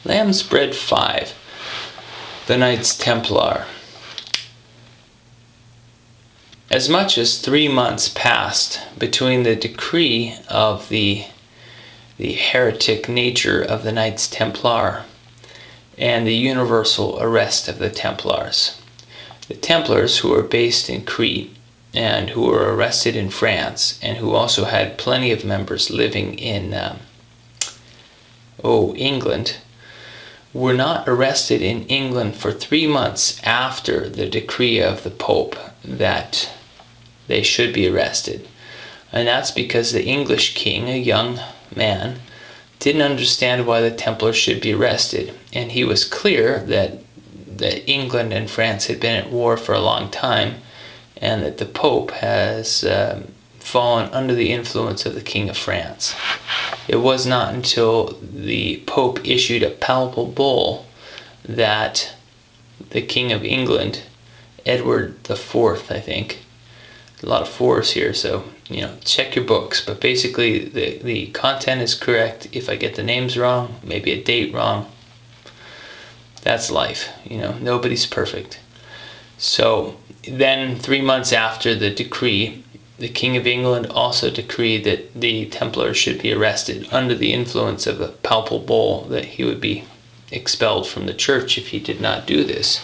Lamb's Bread 5. The Knights Templar. As much as 3 months passed between the decree of the heretic nature of the Knights Templar and the universal arrest of the Templars. The Templars, who were based in Crete and who were arrested in France, and who also had plenty of members living in England, were not arrested in England for 3 months after the decree of the Pope that they should be arrested. And that's because the English king, a young man, didn't understand why the Templars should be arrested. And he was clear that England and France had been at war for a long time, and that the Pope has fallen under the influence of the King of France. It was not until the Pope issued a papal bull that the King of England, Edward IV, I think, a lot of fours here, so check your books, but basically the content is correct. If I get the names wrong, maybe a date wrong, that's life. Nobody's perfect. So then 3 months after the decree, the King of England also decreed that the Templars should be arrested under the influence of a papal bull, that he would be expelled from the church if he did not do this.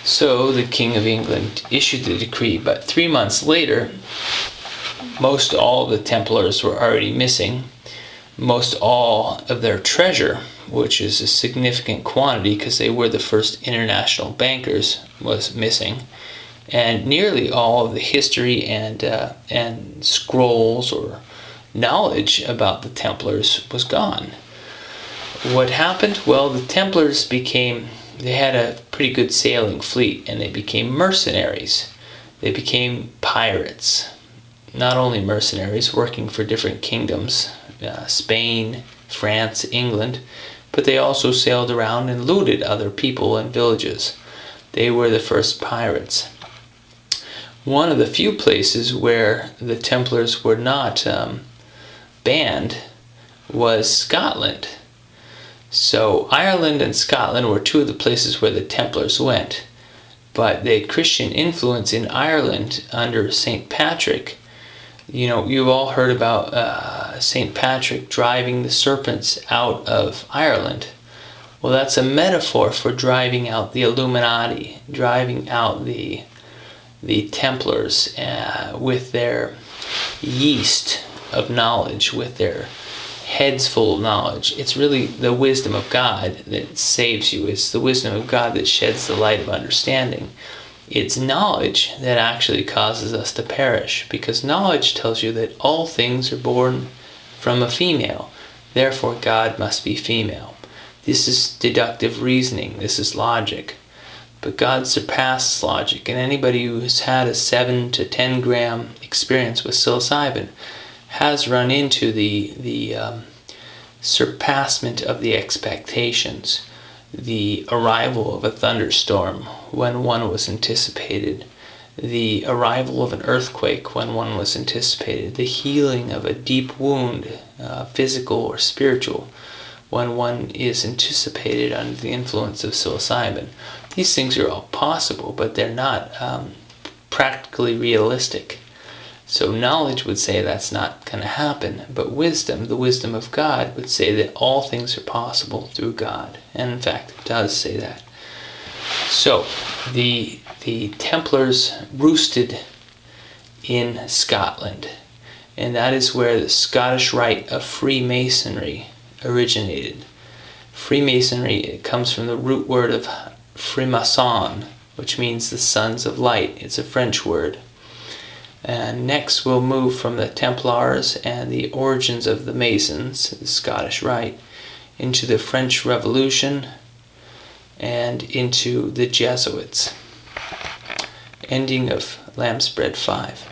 So the King of England issued the decree, but 3 months later, most all of the Templars were already missing. Most all of their treasure, which is a significant quantity because they were the first international bankers, was missing. And nearly all of the history and scrolls or knowledge about the Templars was gone. What happened? Well, the Templars they had a pretty good sailing fleet, and they became mercenaries. They became pirates. Not only mercenaries working for different kingdoms, Spain, France, England, but they also sailed around and looted other people and villages. They were the first pirates. One of the few places where the Templars were not banned was Scotland. So Ireland and Scotland were two of the places where the Templars went. But the Christian influence in Ireland under St. Patrick, you've all heard about St. Patrick driving the serpents out of Ireland. Well, that's a metaphor for driving out the Illuminati, driving out the Templars with their yeast of knowledge, with their heads full of knowledge. It's really the wisdom of God that saves you. It's the wisdom of God that sheds the light of understanding. It's knowledge that actually causes us to perish, because knowledge tells you that all things are born from a female. Therefore, God must be female. This is deductive reasoning. This is logic. But God surpasses logic, and anybody who has had a 7 to 10 gram experience with psilocybin has run into the surpassment of the expectations, the arrival of a thunderstorm when one was anticipated, the arrival of an earthquake when one was anticipated, the healing of a deep wound, physical or spiritual, when one is anticipated under the influence of psilocybin. These things are all possible, but they're not practically realistic. So knowledge would say that's not going to happen, but wisdom, the wisdom of God, would say that all things are possible through God. And in fact, it does say that. So the Templars roosted in Scotland, and that is where the Scottish rite of Freemasonry originated. Freemasonry, it comes from the root word of Fremason, which means the sons of light. It's a French word. And next we'll move from the Templars and the origins of the Masons, the Scottish Rite, into the French Revolution and into the Jesuits. Ending of Lamb's Bread 5.